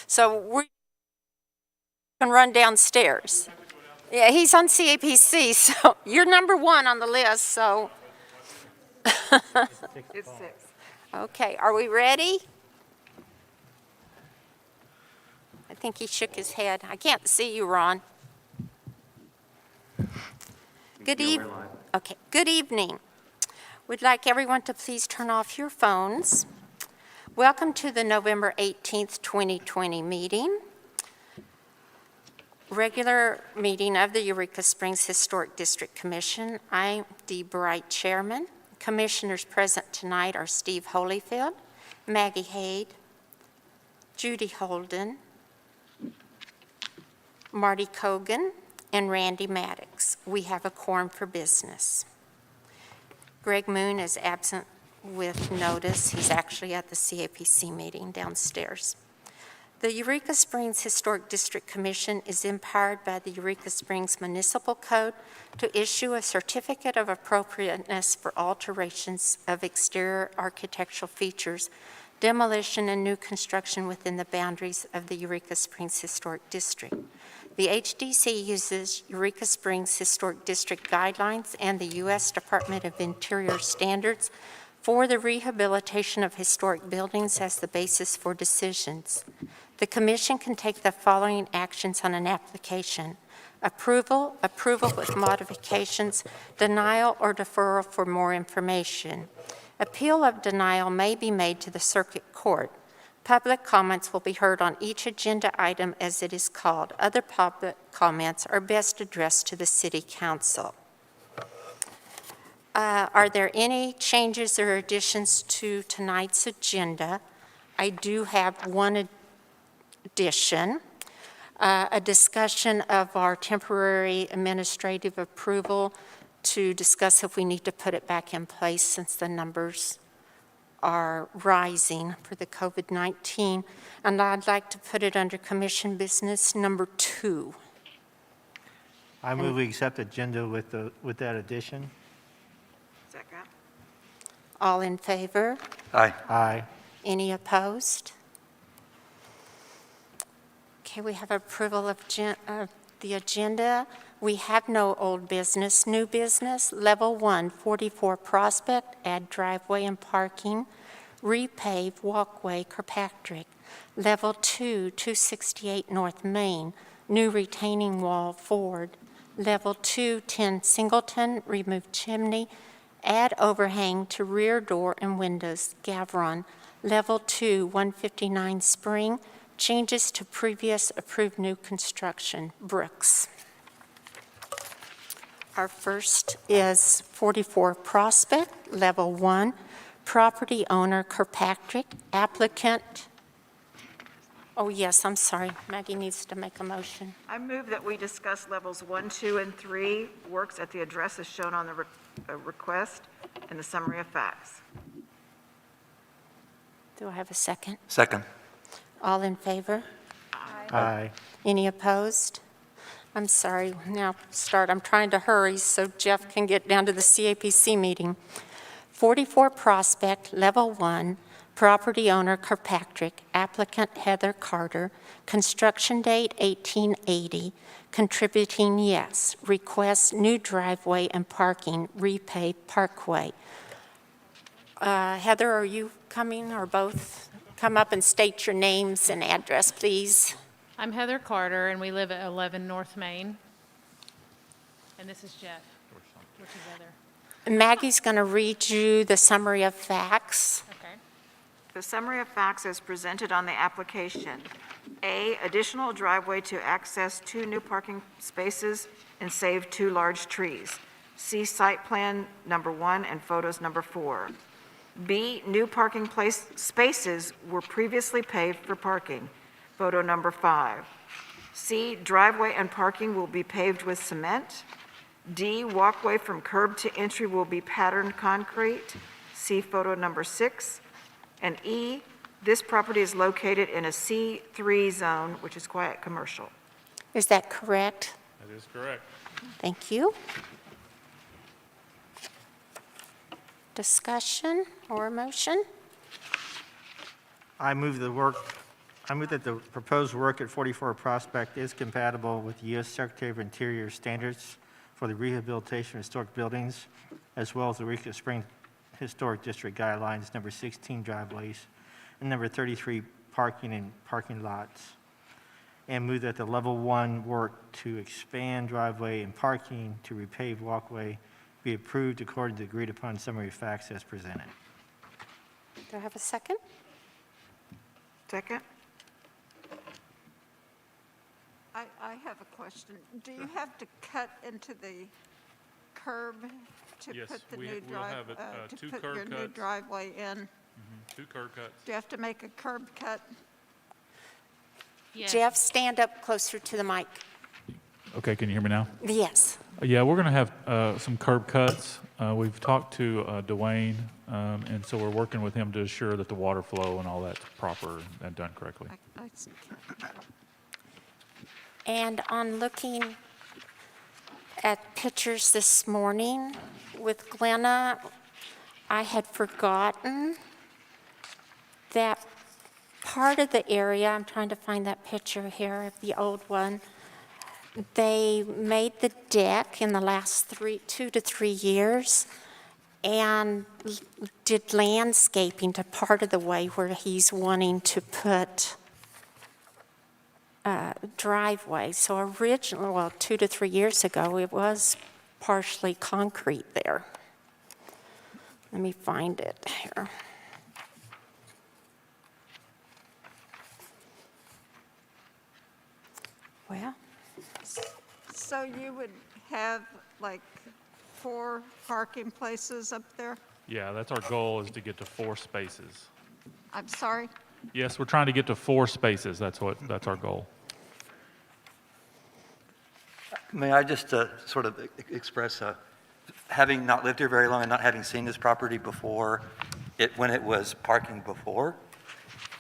So we can run downstairs. Yeah, he's on CAPC, so you're number one on the list, so. It's 6. Okay, are we ready? I think he shook his head. I can't see you, Ron. Good evening. Okay, good evening. We'd like everyone to please turn off your phones. Welcome to the November 18th, 2020 meeting. Regular meeting of the Eureka Springs Historic District Commission. I'm Dee Bright, Chairman. Commissioners present tonight are Steve Holyfield, Maggie Haid, Judy Holden, Marty Cogan, and Randy Maddox. We have a quorum for business. Greg Moon is absent with notice. He's actually at the CAPC meeting downstairs. The Eureka Springs Historic District Commission is empowered by the Eureka Springs Municipal Code to issue a certificate of appropriateness for alterations of exterior architectural features, demolition, and new construction within the boundaries of the Eureka Springs Historic District. The HDC uses Eureka Springs Historic District guidelines and the U.S. Department of Interior standards for the rehabilitation of historic buildings as the basis for decisions. The Commission can take the following actions on an application: approval with modifications, denial or deferral for more information. Appeal of denial may be made to the Circuit Court. Public comments will be heard on each agenda item as it is called. Other public comments are best addressed to the City Council. Are there any changes or additions to tonight's agenda? I do have one addition, a discussion of our temporary administrative approval to discuss if we need to put it back in place since the numbers are rising for the COVID-19, and I'd like to put it under Commission Business number 2. I move we accept the agenda with that addition. Second. All in favor? Aye. Aye. Any opposed? Okay, we have approval of the agenda. We have no old business. New business, Level 1, 44 Prospect, add driveway and parking, repave walkway Kirkpatrick. Level 2, 268 North Main, new retaining wall Ford. Level 2, 10 Singleton, remove chimney, add overhang to rear door and windows Gavron. Level 2, 159 Spring, changes to previous approved new construction Brooks. Our first is 44 Prospect, Level 1, property owner Kirkpatrick, applicant. Oh yes, I'm sorry, Maggie needs to make a motion. I move that we discuss levels 1, 2, and 3, works at the address as shown on the request and the summary of facts. Do I have a second? Second. All in favor? Aye. Any opposed? I'm sorry, now start. I'm trying to hurry so Jeff can get down to the CAPC meeting. 44 Prospect, Level 1, property owner Kirkpatrick, applicant Heather Carter, construction date 1880, contributing yes, request new driveway and parking, repave Parkway. Heather, are you coming or both? Come up and state your names and address, please. I'm Heather Carter, and we live at 11 North Main. And this is Jeff, which is Heather. Maggie's going to read you the summary of facts. Okay. The summary of facts is presented on the application. A, additional driveway to access 2 new parking spaces and save 2 large trees. See site plan number 1 and photos number 4. B, new parking spaces were previously paved for parking. Photo number 5. C, driveway and parking will be paved with cement. D, walkway from curb to entry will be patterned concrete. See photo number 6. And E, this property is located in a C3 zone, which is quiet commercial. Is that correct? That is correct. Thank you. Discussion or motion? I move the work I move that the proposed work at 44 Prospect is compatible with the U.S. Secretary of Interior standards for the rehabilitation of historic buildings, as well as the Eureka Springs Historic District guidelines, number 16 driveways, and number 33 parking and parking lots. And move that the level 1 work to expand driveway and parking to repave walkway be approved according to the agreed upon summary of facts as presented. Do I have a second? Second? I have a question. Do you have to cut into the curb to Yes, put the we'll new have it, to two put curb your new cuts. driveway in? 2 curb cuts. Do you have to make a curb cut? Yes. Jeff, stand up closer to the mic. Okay, can you hear me now? Yes. Yeah, we're going to have some curb cuts. We've talked to Dwayne, and so we're working with him to assure that the water flow and all that's proper and done correctly. I see. And on looking at pictures this morning with Glenna, I had forgotten that part of the area, I'm trying to find that picture here, the old one, they made the deck in the last 2 to 3 years and did landscaping to part of the way where he's wanting to put driveway. So originally, well, 2 to 3 years ago, it was partially concrete there. Let me find it here. Well, So you would have like 4 parking places up there? Yeah, that's our goal, is to get to 4 spaces. I'm sorry? Yes, we're trying to get to 4 spaces. That's our goal. May I just sort of express, having not lived here very long and not having seen this property before, when it was parking before,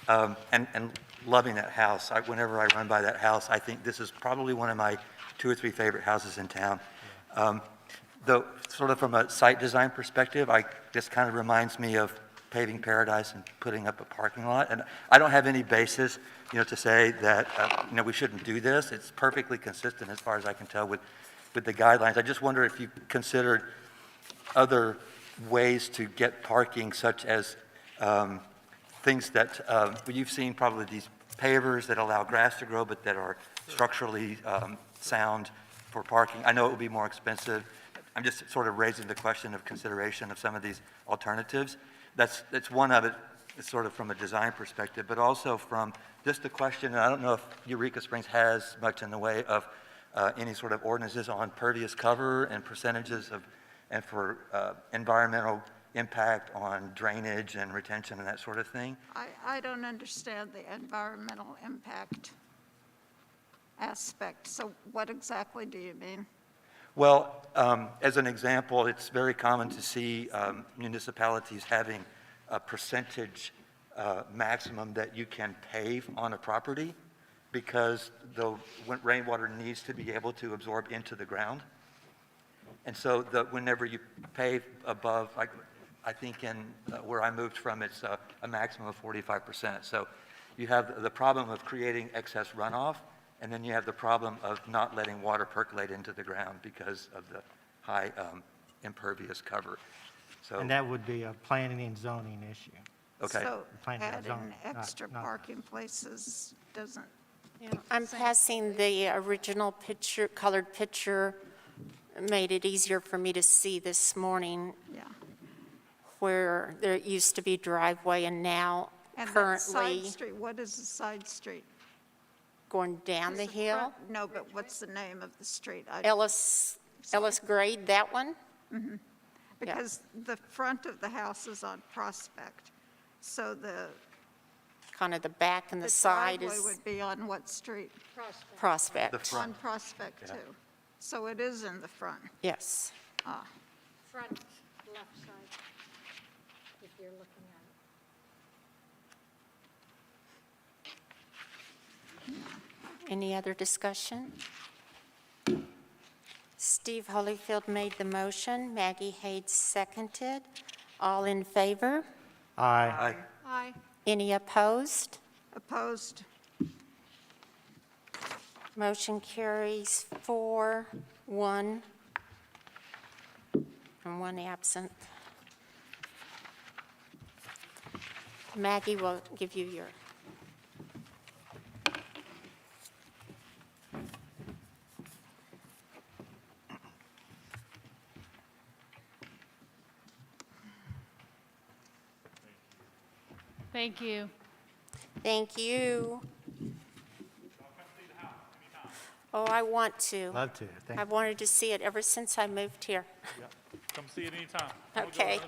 and loving that house. Whenever I run by that house, I think this is probably one of my 2 or 3 favorite houses in town. Though, sort of from a site design perspective, this kind of reminds me of paving paradise and putting up a parking lot. And I don't have any basis, to say that, we shouldn't do this. It's perfectly consistent, as far as I can tell, with the guidelines. I just wonder if you considered other ways to get parking, such as things that, you've seen probably these pavers that allow grass to grow, but that are structurally sound for parking. I know it would be more expensive. I'm just sort of raising the question of consideration of some of these alternatives. That's one of it, sort of from a design perspective, but also from just the question, and I don't know if Eureka Springs has much in the way of any sort of ordinances on pervious cover and percentages of, and for environmental impact on drainage and retention and that sort of thing. I don't understand the environmental impact aspect. So what exactly do you mean? Well, as an example, it's very common to see municipalities having a percentage maximum that you can pave on a property, because the rainwater needs to be able to absorb into the ground. And so whenever you pave above, I think in where I moved from, it's a maximum of 45%. So you have the problem of creating excess runoff, and then you have the problem of not letting water percolate into the ground because of the high impervious cover. So, And that would be a planning and zoning issue. okay. So Planning and adding zoning, extra not- parking places doesn't, I'm passing the original picture, colored picture, made it easier for me to see this morning yeah. where there used to be driveway and now And that currently side street, what is the side street? going down the Is it hill. front? No, but what's the name of the street? Ellis Grade, that one? Because the front of the house is on Prospect, so the Kind of the back and the the side driveway is would be on what street? Prospect. The front. On Prospect, Yeah. too. So it is in the front. Yes. Front left side, if you're looking at it. Any other discussion? Steve Holyfield made the motion, Maggie Hayes seconded. All in favor? Aye. Aye. Any opposed? Opposed? Motion carries 4-1, and 1 absent. Maggie will give you your. Thank you. Thank you. Oh, I want to. Love to. Thank I've wanted to see it ever since I moved here. Come see it anytime. Okay.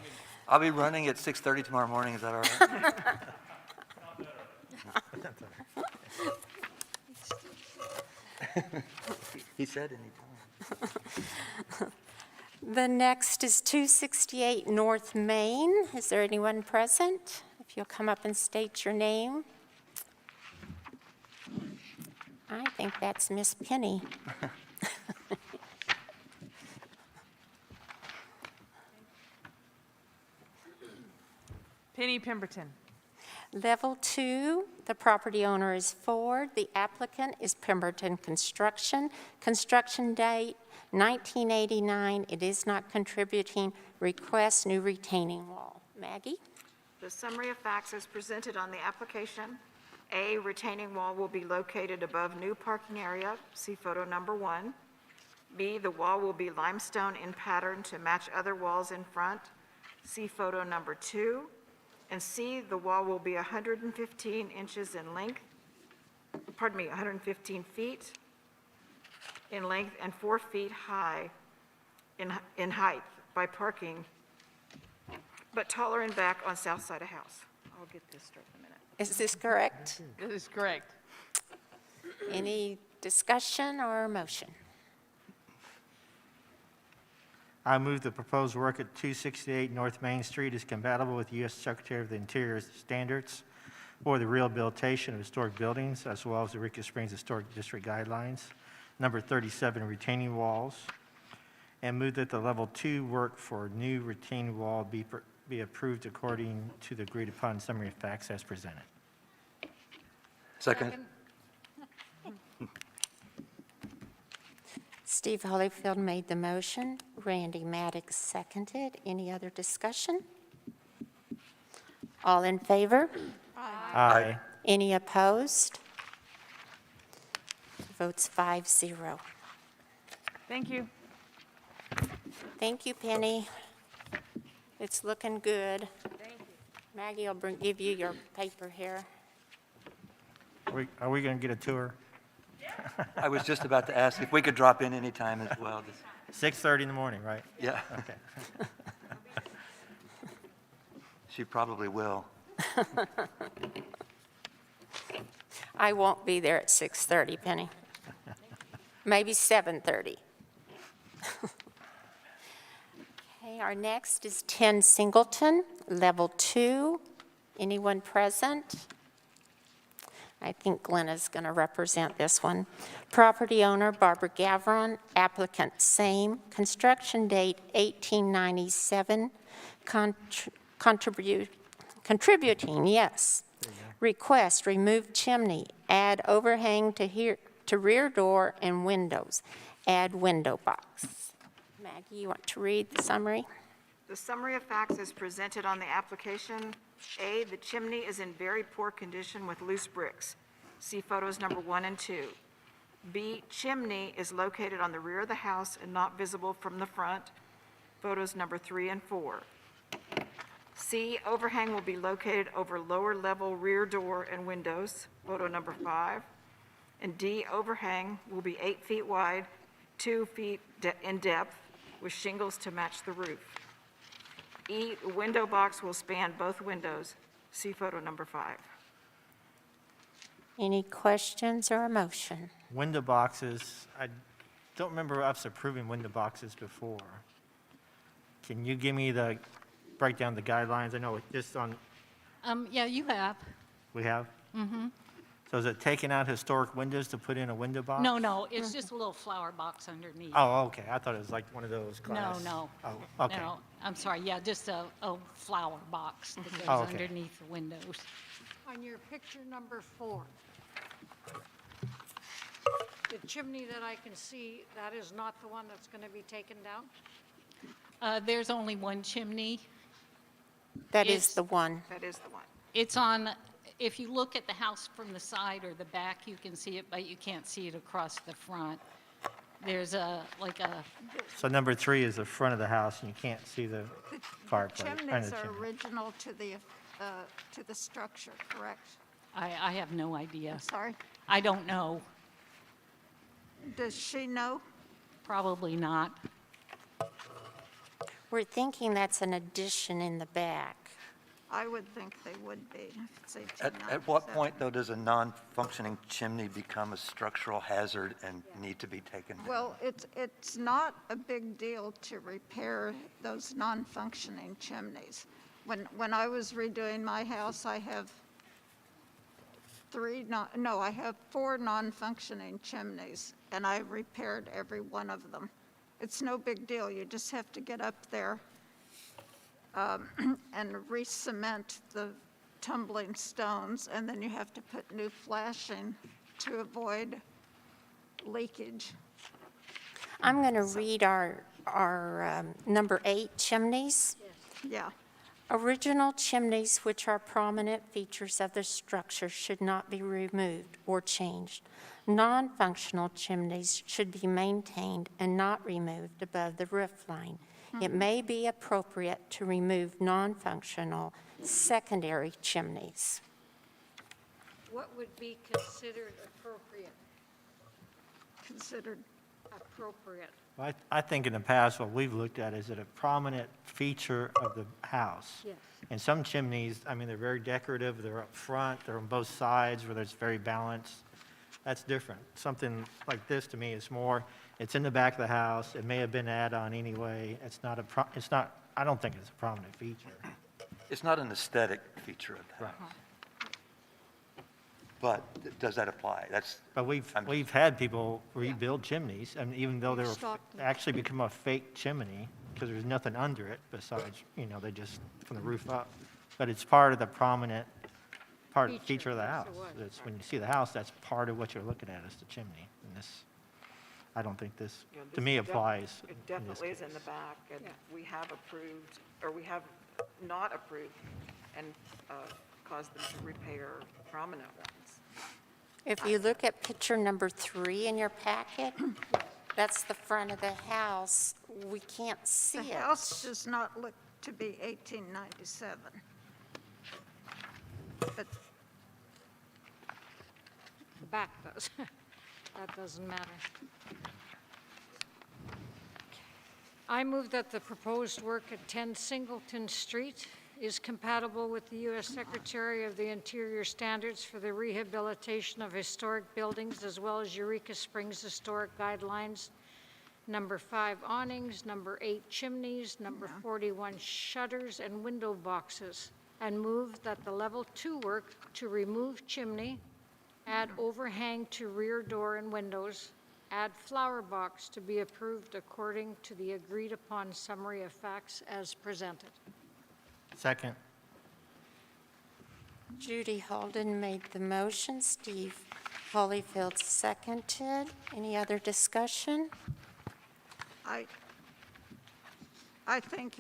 I'll be running at 6:30 tomorrow morning, is that all right? He said anytime. The next is 268 North Main. Is there anyone present? If you'll come up and state your name. I think that's Miss Penny. Penny Pemberton. Level 2, the property owner is Ford. The applicant is Pemberton Construction. Construction date 1989. It is not contributing. Request new retaining wall. Maggie? The summary of facts is presented on the application. A, retaining wall will be located above new parking area, see photo number 1. B, the wall will be limestone in pattern to match other walls in front, see photo number 2. And C, the wall will be 115 inches in length, 115 feet in length and 4 feet high in height by parking, but taller in back on south side of house. I'll get this straight in a minute. Is this correct? That is correct. Any discussion or motion? I move the proposed work at 268 North Main Street is compatible with U.S. Secretary of the Interior standards for the rehabilitation of historic buildings, as well as the Eureka Springs Historic District guidelines. Number 37, retaining walls. And move that the level 2 work for new retaining wall be approved according to the agreed upon summary of facts as presented. Second. Steve Holyfield made the motion. Randy Maddox seconded. Any other discussion? All in favor? Aye. Any opposed? Votes 5-0. Thank you. Thank you, Penny. It's looking good. Thank you. Maggie will give you your paper here. Are we going to get a tour? I was just about to ask if we could drop in anytime as well. 6:30 in the morning, right? Yeah, Okay. she probably will. I won't be there at 6:30, Penny. Maybe 7:30. Okay, our next is 10 Singleton, Level 2. Anyone present? I think Glenna's going to represent this one. Property owner Barbara Gavron, applicant same. Construction date 1897. Contributing, yes. Request, remove chimney, add overhang to rear door and windows, add window box. Maggie, you want to read the summary? The summary of facts is presented on the application. A, the chimney is in very poor condition with loose bricks. See photos number 1 and 2. B, chimney is located on the rear of the house and not visible from the front. Photos number 3 and 4. C, overhang will be located over lower level rear door and windows. Photo number 5. And D, overhang will be 8 feet wide, 2 feet in depth, with shingles to match the roof. E, window box will span both windows. See photo number 5. Any questions or a motion? Window boxes, I don't remember us approving window boxes before. Can you give me break down the guidelines? I know it's just on, Yeah, you have. we have? Mm-hmm. So is it taking out historic windows to put in a window box? No, it's just a little flower box underneath. Oh, okay, I thought it was like one of those glass. No. Oh, okay. No, I'm sorry, yeah, just a flower box that Oh, goes okay. underneath the windows. On your picture number 4. The chimney that I can see, that is not the one that's going to be taken down? There's only one chimney. That It's- is the one. That is the one. It's on, if you look at the house from the side or the back, you can see it, but you can't see it across the front. There's like a, So number 3 is the front of the house, and you can't see the fireplace. Chimneys the are chimney. original to the structure, correct? I have no idea. Sorry, I don't know. does she know? Probably not. We're thinking that's an addition in the back. I would think they would be, if it's At 1897. what point, though, does a non-functioning chimney become a structural hazard and need to be taken down? Well, it's not a big deal to repair those non-functioning chimneys. When I was redoing my house, I have I have 4 non-functioning chimneys, and I repaired every one of them. It's no big deal, you just have to get up there and re-cement the tumbling stones, and then you have to put new flashing to avoid leakage. I'm going to read our number 8 chimneys. Yeah, Original chimneys, which are prominent features of the structure, should not be removed or changed. Non-functional chimneys should be maintained and not removed above the roof line. It may be appropriate to remove non-functional secondary chimneys. What would be considered appropriate? considered, Appropriate. Well, I think in the past, what we've looked at is it a prominent feature of the house. Yes. And some chimneys, I mean, they're very decorative, they're up front, they're on both sides where it's very balanced. That's different. Something like this to me is more, it's in the back of the house, it may have been add-on anyway, I don't think it's a prominent feature. It's not an aesthetic feature of the house. But does that apply? But we've had people rebuild chimneys, and even though they were Stocked them. actually become a fake chimney, because there's nothing under it besides, they just, from the roof up. But it's part of the prominent, feature of the yes, house. it was. It's, when you see the house, that's part of what you're looking at is the chimney. And this, I don't think this, Yeah, to this me, is def- applies It in this definitely is in case. the back, and Yeah. we have approved, or we have not approved and caused them to repair prominent ones. If you look at picture number 3 in your packet, that's the front of the house. We can't see the it. house does not look to be 1897. But The back does. That doesn't matter. I move that the proposed work at 10 Singleton Street is compatible with the U.S. Secretary of the Interior standards for the rehabilitation of historic buildings, as well as Eureka Springs Historic Guidelines, number 5 awnings, number 8 chimneys, number 41 shutters and window boxes, and move that the level 2 work to remove chimney, add overhang to rear door and windows, add flower box to be approved according to the agreed-upon summary of facts as presented. Second. Judy Holden made the motion. Steve Holyfield seconded. Any other discussion? I think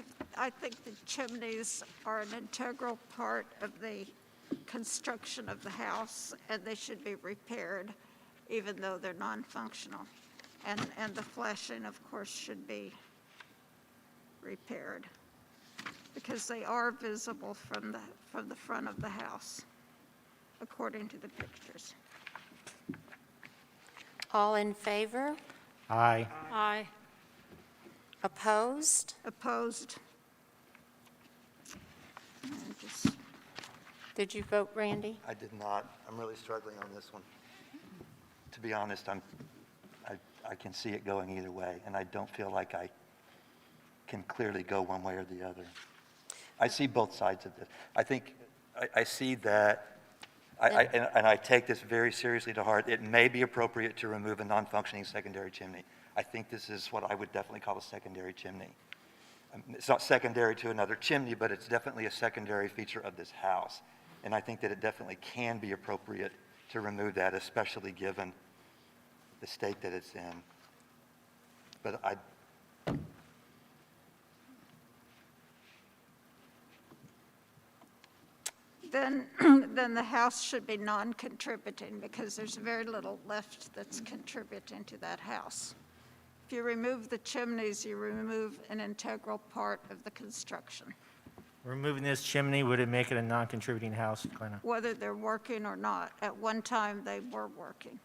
the chimneys are an integral part of the construction of the house, and they should be repaired, even though they're non-functional. And the flashing, of course, should be repaired, because they are visible from the front of the house, according to the pictures. All in favor? Aye. Aye. Opposed? Opposed? And just- Did you vote, Randy? I did not. I'm really struggling on this one. To be honest, I can see it going either way, and I don't feel like I can clearly go one way or the other. I see both sides of this. I think, I see that, and I take this very seriously to heart. It may be appropriate to remove a non-functioning secondary chimney. I think this is what I would definitely call a secondary chimney. It's not secondary to another chimney, but it's definitely a secondary feature of this house. And I think that it definitely can be appropriate to remove that, especially given the state that it's in. But Then, then the house should be non-contributing because there's very little left that's contributing to that house. If you remove the chimneys, you remove an integral part of the construction, Removing this chimney, would it make it a non-contributing house, Glenna? whether they're working or not. At one time, they were working.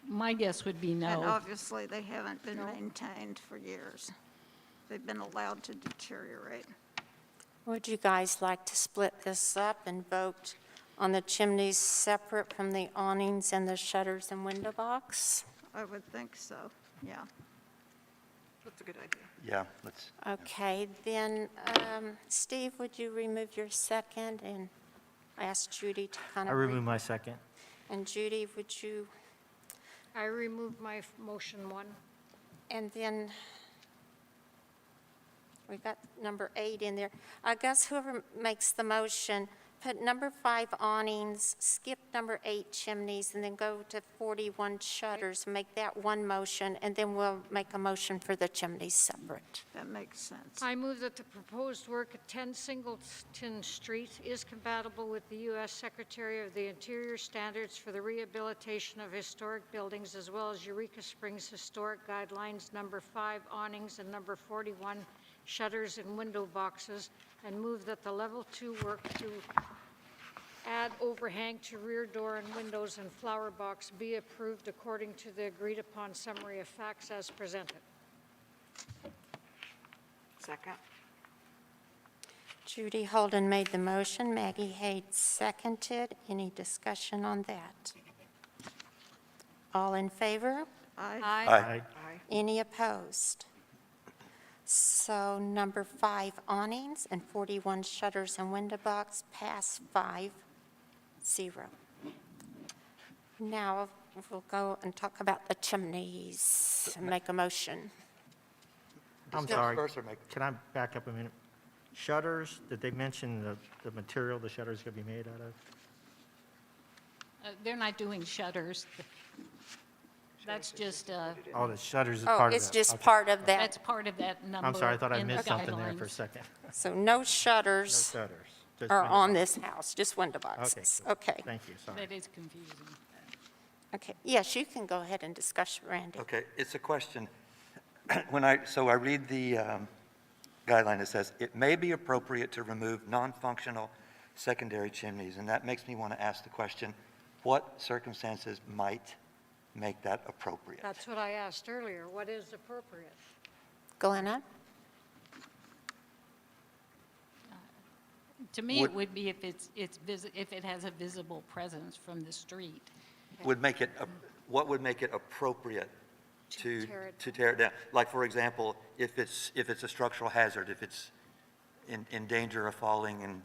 My guess would be And no. obviously, they haven't been maintained for years. They've been allowed to deteriorate. Would you guys like to split this up and vote on the chimneys separate from the awnings and the shutters and window box? I would think so, yeah. That's a good idea. yeah, let's, Okay, then, Steve, would you remove your second and ask Judy to kind I of? remove my second. And Judy, would you, I remove my motion 1. and then we got number 8 in there. I guess whoever makes the motion, put number 5 awnings, skip number 8 chimneys, and then go to 41 shutters, make that one motion, and then we'll make a motion for the chimneys separate. That makes sense. I move that the proposed work at 10 Singleton Street is compatible with the U.S. Secretary of the Interior standards for the rehabilitation of historic buildings, as well as Eureka Springs Historic Guidelines, number 5 awnings and number 41 shutters and window boxes, and move that the level 2 work to add overhang to rear door and windows and flower box be approved according to the agreed-upon summary of facts as presented. Second? Judy Holden made the motion, Maggie Hayes seconded. Any discussion on that? All in favor? Aye. aye. Aye. Any opposed? So number 5 awnings and 41 shutters and window box pass 5-0. Now we'll go and talk about the chimneys and make a motion. I'm Discuss sorry. first or make- Can I back up a minute? Shutters, did they mention the material the shutters going to be made out of? They're not doing shutters. That's just, Oh, the shutters is Oh, part of that. it's just Okay. part of that. that's part of that number. I'm sorry, I thought I in the missed something there for a guidelines. second. So no No shutters shutters. just are window on box. this house, just window boxes. cool. Okay, Thank you, sorry. That is confusing. okay. Yes, you can go ahead and discuss, Randy. Okay, it's a question. So I read the guideline that says, "It may be appropriate to remove non-functional secondary chimneys," and that makes me want to ask the question, what circumstances might make that appropriate? That's what I asked earlier. What is appropriate? Glenna? To me, Would- it would be if if it has a visible presence from the street. What would make it appropriate to tear it tear it down? Like, for example, if it's a structural hazard, if it's in danger of falling, and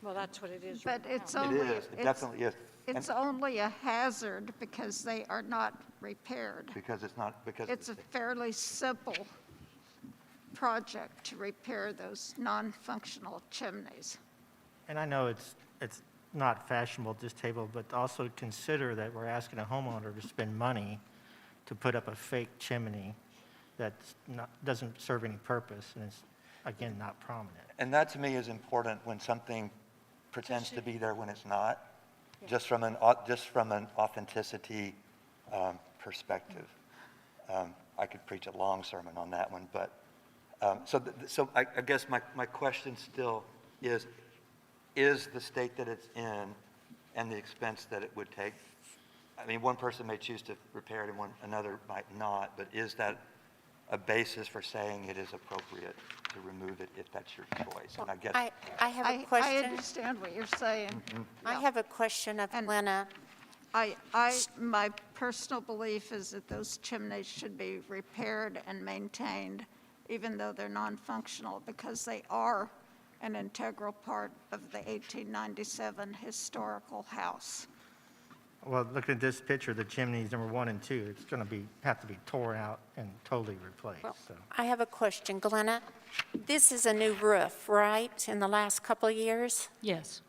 Well, that's what it is right But it's now. it only, is, it definitely is. it's only a hazard because they are not repaired. Because it's not, because It's a fairly simple project to repair those non-functional chimneys. And I know it's not fashionable at this table, but also consider that we're asking a homeowner to spend money to put up a fake chimney that doesn't serve any purpose, and it's, again, not prominent. And that to me is important when something pretends to be there when it's not, just from an authenticity perspective. I could preach a long sermon on that one, but, so I guess my question still is the state that it's in and the expense that it would take? I mean, one person may choose to repair it and another might not, but is that a basis for saying it is appropriate to remove it if that's your choice? And I guess, I have a I question. understand what you're saying. I have a question of And- Glenna. My personal belief is that those chimneys should be repaired and maintained, even though they're non-functional, because they are an integral part of the 1897 historical house. Well, looking at this picture, the chimneys, number 1 and 2, it's going to have to be torn out and totally replaced, so. I have a question, Glenna. This is a new roof, right, in the last couple of years? Yes.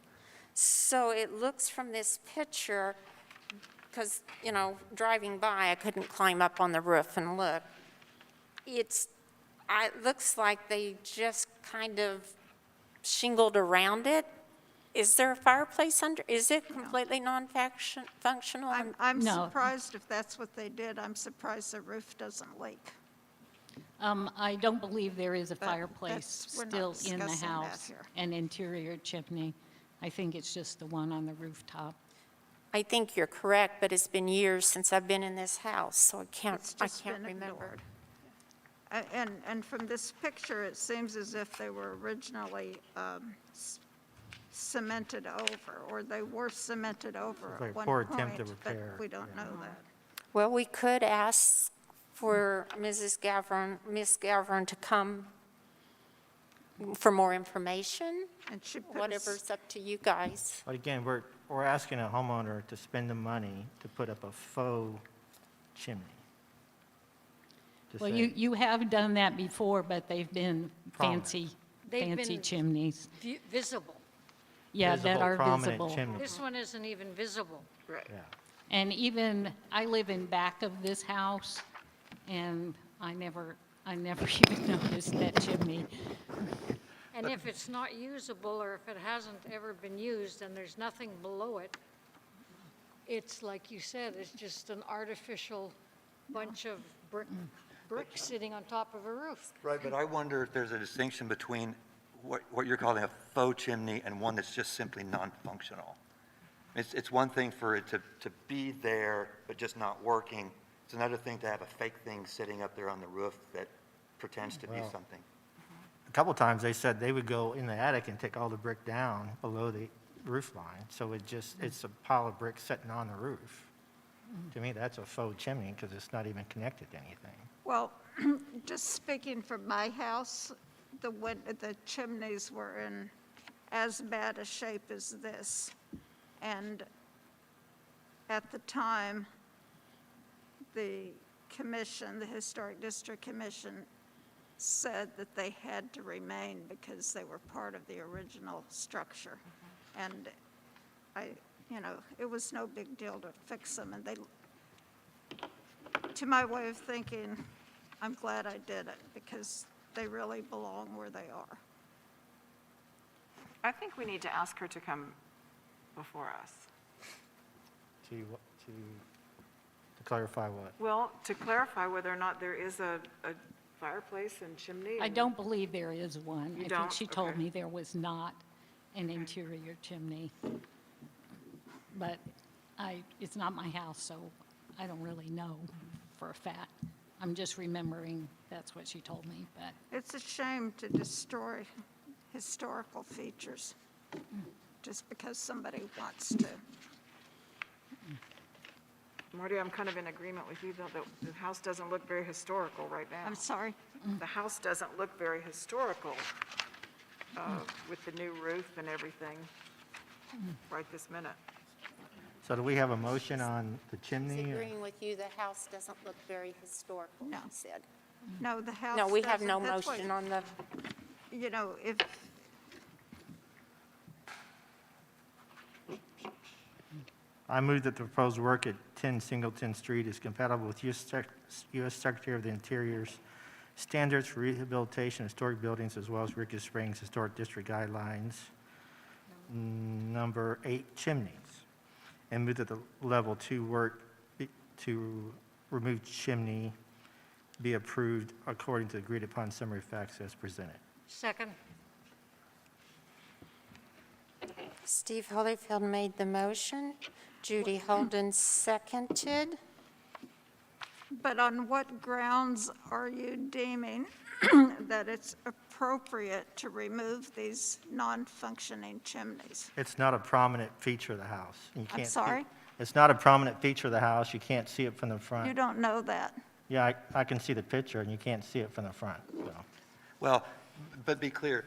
So it looks from this picture, because, driving by, I couldn't climb up on the roof and look. It looks like they just kind of shingled around it. Is there a fireplace under, is it completely non-functional? I'm No. surprised if that's what they did. I'm surprised the roof doesn't leak. I don't believe there is a But fireplace we're not still in the discussing that house, here. an interior chimney. I think it's just the one on the rooftop. I think you're correct, but it's been years since I've been in this house, so It's I just can't been remember. ignored. And from this picture, it seems as if they were originally cemented over, or they were cemented over Like at one poor point, attempt to but repair, we don't know that. Well, we could ask for Miss Gavron to come for more information, And she put whatever's up to you guys. But again, we're asking a homeowner to spend the money to put up a faux chimney. Just Well, saying. you have done that before, but they've been Prominent. They've fancy been chimneys. visible. Yeah, that Visible, are prominent visible. chimney. This one isn't even visible. Right. Yeah. And even, I live in back of this house, and I never even noticed that chimney. And if it's not usable, or if it hasn't ever been used and there's nothing below it, it's like you said, it's just an artificial bunch of bricks sitting on top of a roof. Right, but I wonder if there's a distinction between what you're calling a faux chimney and one that's just simply non-functional. It's one thing for it to be there, but just not working. It's another thing to have a fake thing sitting up there on the roof that pretends to be Well, something. A couple times, they said they would go in the attic and take all the brick down below the roof line, so it's a pile of bricks sitting on the roof. To me, that's a faux chimney, because it's not even connected to anything. Well, just speaking from my house, the chimneys were in as bad a shape as this. And at the time, the commission, the Historic District Commission, said that they had to remain because they were part of the original structure. And it was no big deal to fix them, and to my way of thinking, I'm glad I did it, because they really belong where they are. I think we need to ask her to come before us. To clarify what? Well, to clarify whether or not there is a fireplace and chimney. I don't believe there is one. You I think don't? she told Okay. me there was not an interior chimney. But it's not my house, so I don't really know for a fact. I'm just remembering that's what she told me, but It's a shame to destroy historical features just because somebody wants to. Marty, I'm kind of in agreement with you, though, that the house doesn't look very historical right now. I'm sorry? The house doesn't look very historical with the new roof and everything right this minute. So do we have a motion on the He's chimney? or- agreeing with you, the house doesn't look very historical, No. he said. No, the house No, we have doesn't. no That's why, motion on the, if, I move that the proposed work at 10 Singleton Street is compatible with U.S. Secretary of the Interior's standards for rehabilitation of historic buildings, as well as Rickett Springs Historic District Guidelines, number 8, chimneys. And move that the level 2 work to remove chimney be approved according to agreed-upon summary facts as presented. Second. Steve Holyfield made the motion, Judy Holden seconded. but on what grounds are you deeming that it's appropriate to remove these non-functioning chimneys? It's not a prominent feature of the house. You I'm can't see- sorry? It's not a prominent feature of the house. You can't see it from the front. You don't know that. Yeah, I can see the picture, and you can't see it from the front, so. Well, but be clear,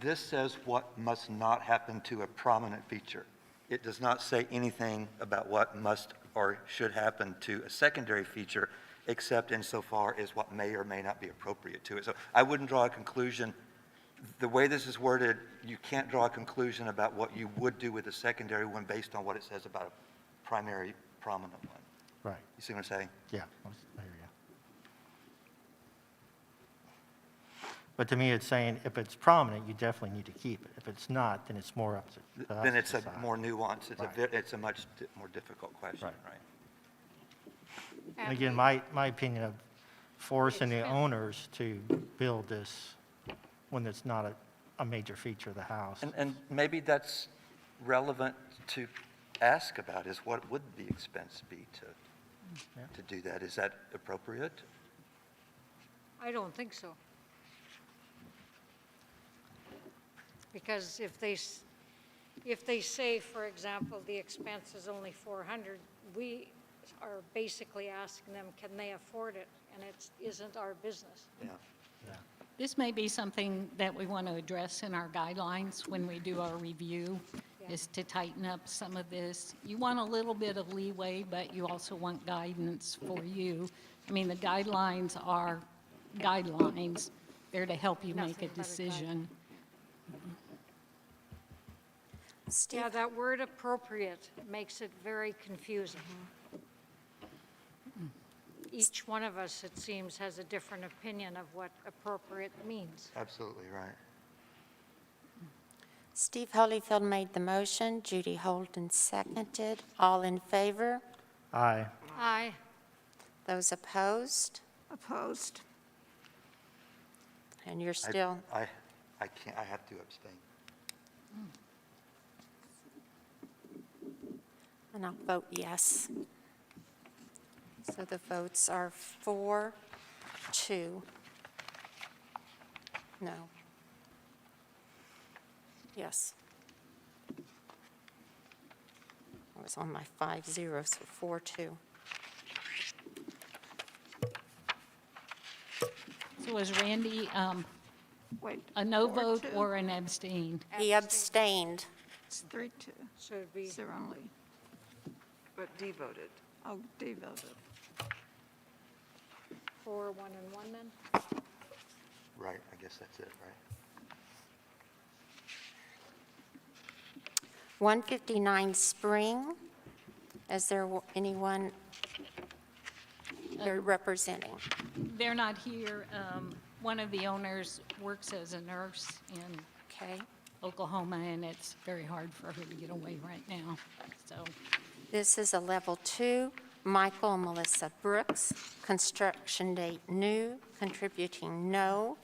this says what must not happen to a prominent feature. It does not say anything about what must or should happen to a secondary feature, except insofar as what may or may not be appropriate to it. So I wouldn't draw a conclusion. The way this is worded, you can't draw a conclusion about what you would do with a secondary one based on what it says about a primary prominent one. Right, You see what I'm saying? yeah, I hear you. But to me, it's saying if it's prominent, you definitely need to keep it. If it's not, then it's more up to us Then to it's a decide. more nuanced, Right. it's a much more difficult question, Right. right? And again, my opinion of forcing the owners to build this when it's not a major feature of the house. And maybe that's relevant to ask about, is what would the expense be to do that? Is that appropriate? I don't think so. Because if they say, for example, the expense is only 400, we are basically asking them, can they afford it? And it isn't our business. Yeah. This may be something that we want to address in our guidelines when we do our review, Yeah. is to tighten up some of this. You want a little bit of leeway, but you also want guidance for you. I mean, the guidelines are guidelines. They're to help you make Nothing a but a guide. decision. Steve? Yeah, that word appropriate makes it very confusing. Each one of us, it seems, has a different opinion of what appropriate means. Absolutely right. Steve Holyfield made the motion, Judy Holden seconded. All in favor? Aye. Aye. Those opposed? Opposed? And you're still, I can't, I have to abstain. and I'll vote yes. So the votes are 4-2. No. Yes. I was on my 5-0, so 4-2. So was Randy Wait. a no 4-2? vote or an abstain? He abstained. It's 3-2. So it'd be, Is there only, But devoted. oh, devoted. 4, 1, and 1 then? Right, I guess that's it, right? 159 Spring, is there anyone they're representing? They're not here. One of the owners works as a nurse in Okay. Oklahoma, and it's very hard for her to get away right now, so. This is a level 2, Michael and Melissa Brooks, construction date new, contributing no,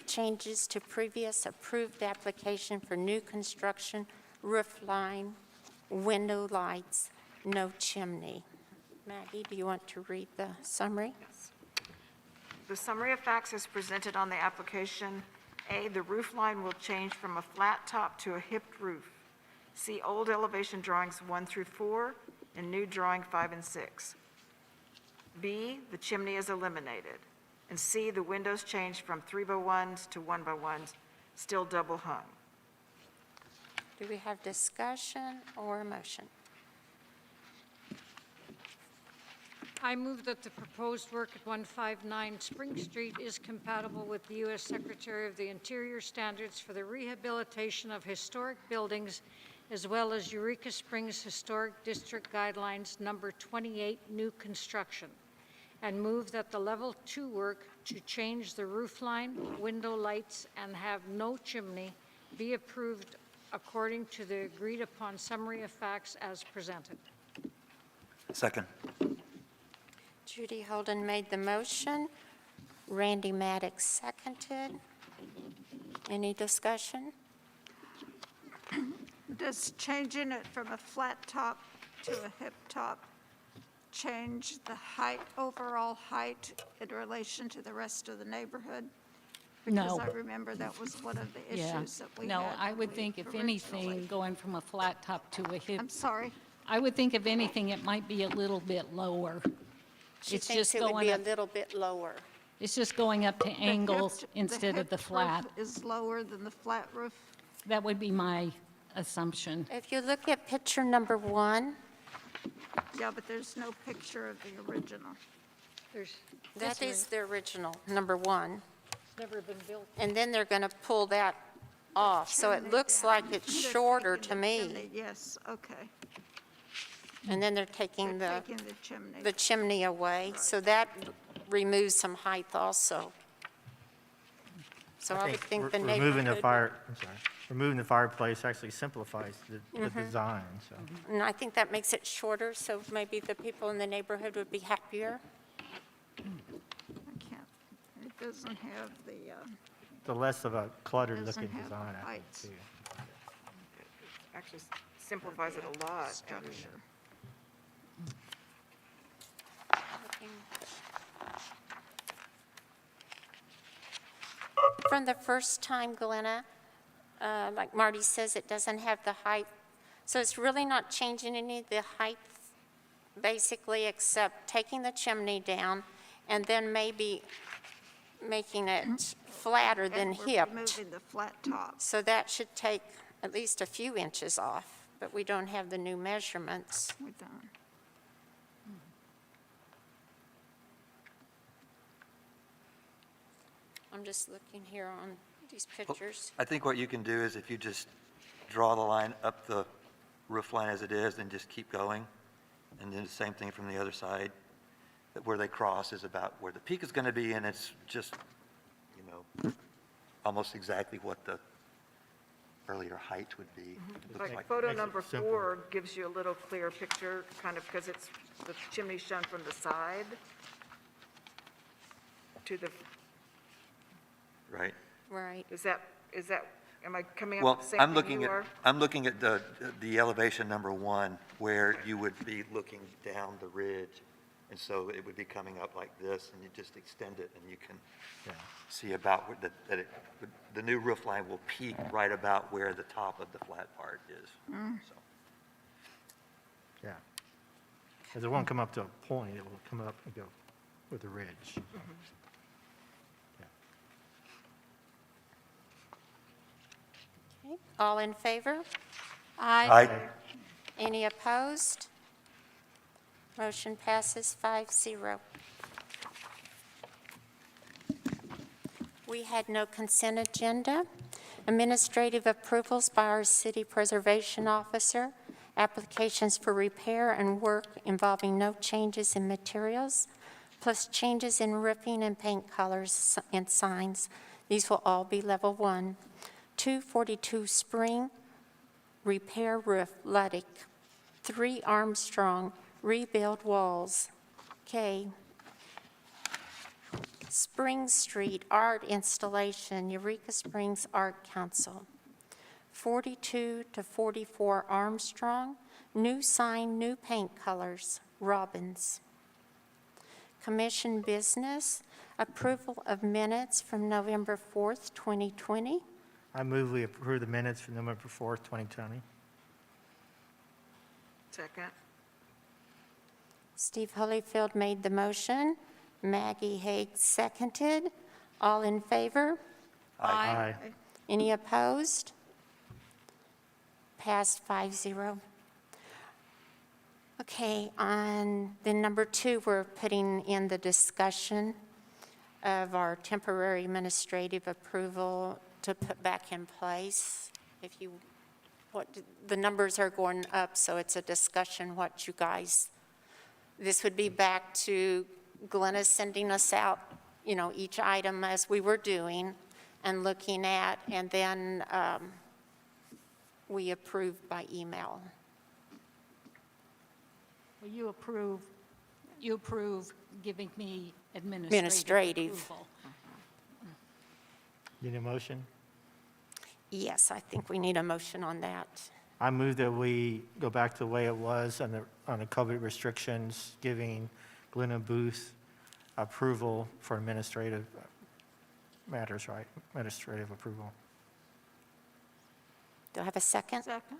changes to previous approved application for new construction, roof line, window lights, no chimney. Maggie, do you want to read the summary? The summary of facts is presented on the application. A, the roof line will change from a flat top to a hipped roof. See old elevation drawings 1 through 4 and new drawing 5 and 6. B, the chimney is eliminated. And C, the windows change from 3x1s to 1x1s, still double hung. Do we have discussion or a motion? I move that the proposed work at 159 Spring Street is compatible with the U.S. Secretary of the Interior standards for the rehabilitation of historic buildings, as well as Eureka Springs Historic District Guidelines Number 28, new construction, and move that the Level 2 work to change the roof line, window lights, and have no chimney be approved according to the agreed-upon summary of facts as presented. Second. Judy Holden made the motion. Randy Maddox seconded. Any discussion? Does changing it from a flat top to a hip top change the height, overall height in relation to the rest of the neighborhood? No. Because I remember that was one of the Yeah. issues that we had. No, I would when think we if anything, originally- going from a flat top to a hip, I'm sorry. I would think if anything, it might be a little bit lower. She It's thinks just it would going be a up, little bit lower. it's just going up to The angles hipped- instead of the hipped flat. roof is lower than the flat roof. That would be my assumption. If you look at picture number 1, Yeah, but there's no picture of the original. There's, that is the original, number 1. it's never been built. And then they're going to pull that off, so it Chimney looks down. like it's They're shorter taking to the me. chimney, yes, okay. And then they're taking They're the taking the chimney. the chimney away, so that removes some height also. So I would think the Removing the neighborhood, removing the fireplace actually simplifies the design, so. and I think that makes it shorter, so maybe the people in the neighborhood would be happier. I can't, it doesn't have the, The less of a cluttered Doesn't looking have design, I think, heights. too. Actually simplifies it a lot. structure. From the first time, Glenna, like Marty says, it doesn't have the height, so it's really not changing any of the height, basically, except taking the chimney down and then maybe making it flatter than And we're hipped. removing the flat top. So that should take at least a few inches off, but we don't have the new measurements. We're done. I'm just looking here on these pictures. I think what you can do is if you just draw the line up the roof line as it is and just keep going, and then the same thing from the other side, that where they cross is about where the peak is going to be, and it's just, almost exactly what the earlier height would be. It looks Like photo makes it number simple. 4 gives you a little clearer picture, kind of, because it's, the chimney's shown from the side to the, Right? Right. is that, am I coming up Well, with the same I'm thing looking you at, are? I'm looking at the elevation number 1, where you would be looking down the ridge, and so it would be coming up like this, and you just extend it, and you can see about where the new roof line will peak right about where the top of the flat part is. So, Yeah. Because it won't come up to a point, it will come up and go with the ridge. Yeah. Okay. All in favor? I, Any opposed? Motion passes 5-0. We had no consent agenda. Administrative approvals by our city preservation officer, applications for repair and work involving no changes in materials, plus changes in roofing and paint colors and signs. These will all be level 1. 242 Spring, repair roof, Luddick. 3 Armstrong, rebuild walls. K. Spring Street, art installation, Eureka Springs Art Council. 42 to 44 Armstrong, new sign, new paint colors, Robbins. Commission business, approval of minutes from November 4th, 2020. I move we approve the minutes for November 4th, 2020. Second. Steve Holyfield made the motion. Maggie Haig seconded. All in favor? Aye. Any opposed? Passed 5-0. Okay, on the number 2, we're putting in the discussion of our temporary administrative approval to put back in place. If you, the numbers are going up, so it's a discussion what you guys, this would be back to Glenna sending us out, each item as we were doing and looking at, and then we approve by email. Well, you approve giving me administrative Administrative. approval. Need a motion? Yes, I think we need a motion on that. I move that we go back to the way it was on the COVID restrictions, giving Glenna Booth approval for administrative matters, right? Administrative approval. Do I have a second? Second.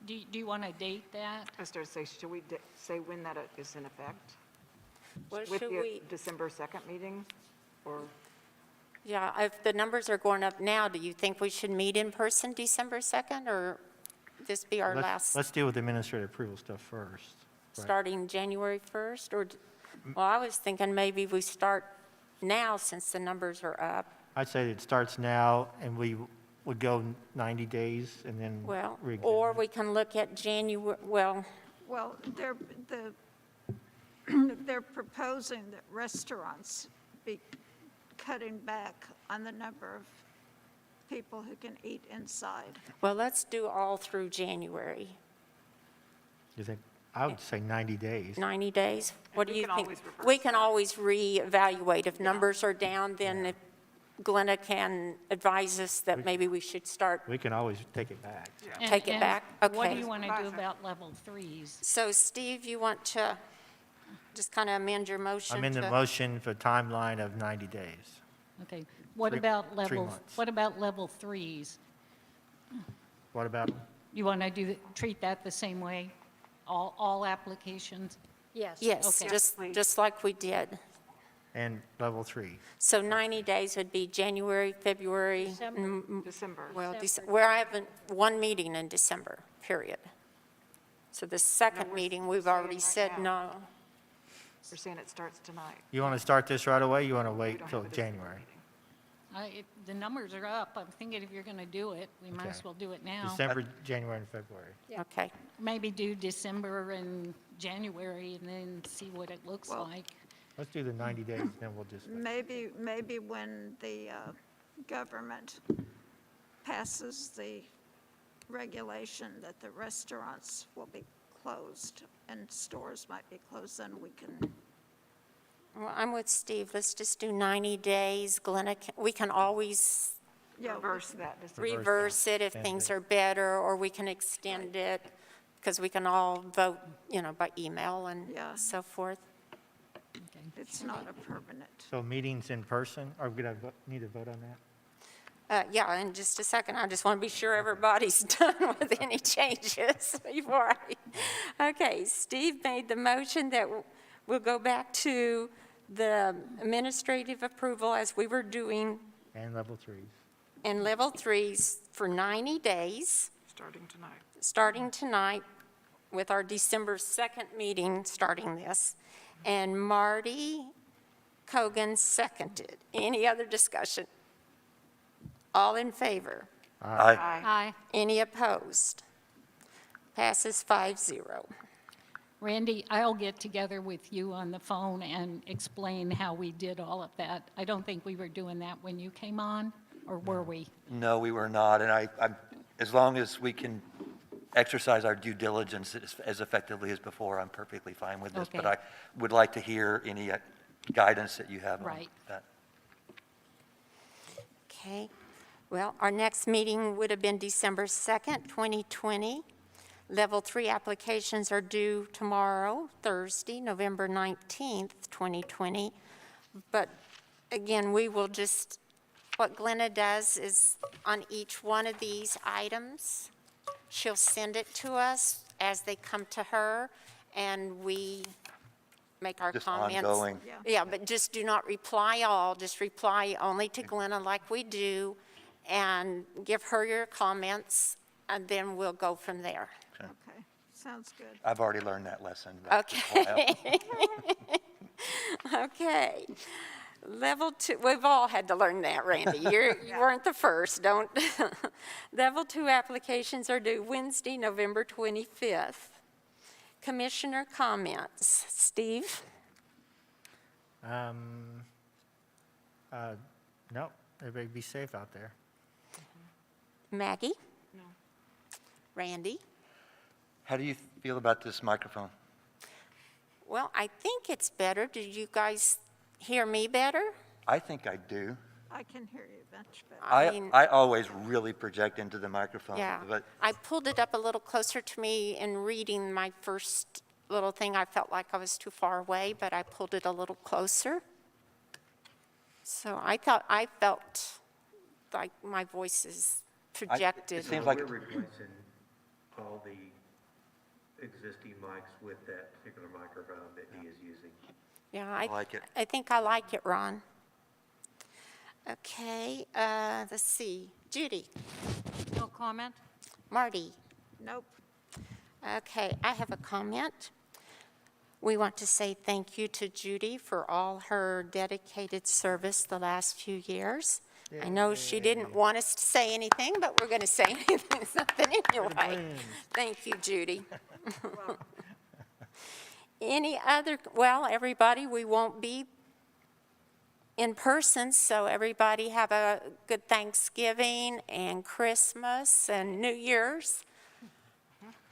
Do you want to date that? I started to say, should we say when that is in effect? What With should the we, December 2nd meeting? Or, yeah, if the numbers are going up now, do you think we should meet in person December 2nd, or this be our last, Let's deal with the administrative approval stuff first. Right. starting January 1st? Or, well, I was thinking maybe we start now since the numbers are up. I'd say it starts now, and we would go 90 days, and then. Well, re-examine or it. we can look at January, well, Well, they're proposing that restaurants be cutting back on the number of people who can eat inside. Well, let's do all through January, I would say 90 days. 90 days. What do we you can think? always reverse We can always reevaluate. If numbers are down, then if Glenna can advise us that maybe we should start. We can always take it back. And- Take it and back? What do Okay. you want to do about level threes? So Steve, you want to just kind of amend your motion? I'm in the to- motion for a timeline of 90 days. Okay, what Three- about 3 level, months. what about level threes? What about, You want to treat that the same way? All applications? Yes, Okay. just like we did. and level 3? So 90 days would be January, February, December. well, where I haven't, one meeting in December, period. So the second meeting, we've already right said now. no. We're saying it starts tonight. You want to start this right away? You want to We wait don't till have a December January? meeting. The numbers are up. I'm thinking if you're going to do it, we might as Okay. well do it now. December, January, and February. Okay. Maybe do December and January and then see what it looks Well- like. Let's do the 90 days, then we'll just, Maybe when the government passes the regulation that the restaurants will be closed and stores might be closed, then we can, Well, I'm with Steve. Let's just do 90 days. Glenna, we can always Reverse that. reverse it if Extend things it. are better, or we can extend it, because we can all vote, by email and Yeah. so forth. it's not a permanent. so meetings in person, are we going to need to vote on that? Yeah, in just a second. I just want to be sure everybody's done with any changes before okay, Steve made the motion that we'll go back to the administrative approval as we were doing And level 3s. in level 3s for 90 days, Starting tonight. starting tonight with our December 2nd meeting starting this. And Marty Cogan seconded. Any other discussion? All in favor? Aye. Aye. Any opposed? Passes 5-0. Randy, I'll get together with you on the phone and explain how we did all of that. I don't think we were doing that when you came on, or were we? No, we were not, and as long as we can exercise our due diligence as effectively as before, I'm perfectly fine with this. But Okay. I would like to hear any guidance that you have on Right. that. Okay. Well, our next meeting would have been December 2nd, 2020. Level 3 applications are due tomorrow, Thursday, November 19th, 2020. But again, we will just, what Glenna does is on each one of these items, she'll send it to us as they come to her, and we make our Just comments. ongoing. Yeah, but just do not reply all, just reply only to Glenna like we do, and give her your comments, and then we'll go from there. Okay, sounds good. I've already learned that lesson. Okay. Okay. Level 2, we've all had to learn that, Randy. You weren't the first, don't. Level 2 applications are due Wednesday, November 25th. Commissioner comments. Steve? No, everybody be safe out there. Maggie? No. Randy? How do you feel about this microphone? Well, I think it's better. Did you guys hear me better? I think I do. I can hear you much better. mean- I always really project into the microphone. Yeah. But I pulled it up a little closer to me in reading my first little thing. I felt like I was too far away, but I pulled it a little closer. So I felt like my voice is projected. It seems like, We're replacing all the existing mics with that particular microphone that he is using. Yeah, I like it. I think I like it, Ron. Okay, let's see. Judy? No comment? Marty? Nope. Okay, I have a comment. We want to say thank you to Judy for all her dedicated service the last few years. I know she didn't want us to say anything, but we're going to say something anyway. Thank you, Judy. Any other, well, everybody, we won't be in person, so everybody have a good Thanksgiving and Christmas and New Year's.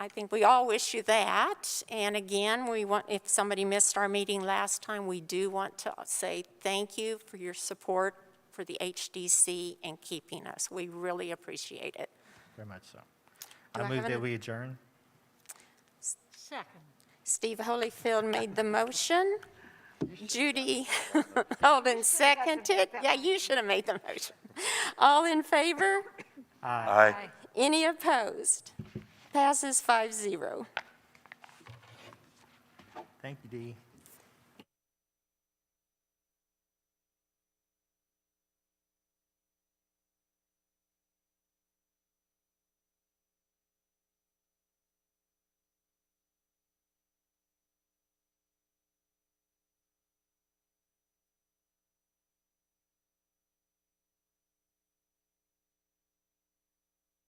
I think we all wish you that. And again, we want, if somebody missed our meeting last time, we do want to say thank you for your support for the HDC and keeping us. We really appreciate it. Very much so. Do I I move have that an- we adjourn. Second. Steve Holyfield made the motion. Judy Holden seconded. Yeah, you should have made the motion. All in favor? Aye. Any opposed? Passes 5-0. Thank you, Dee.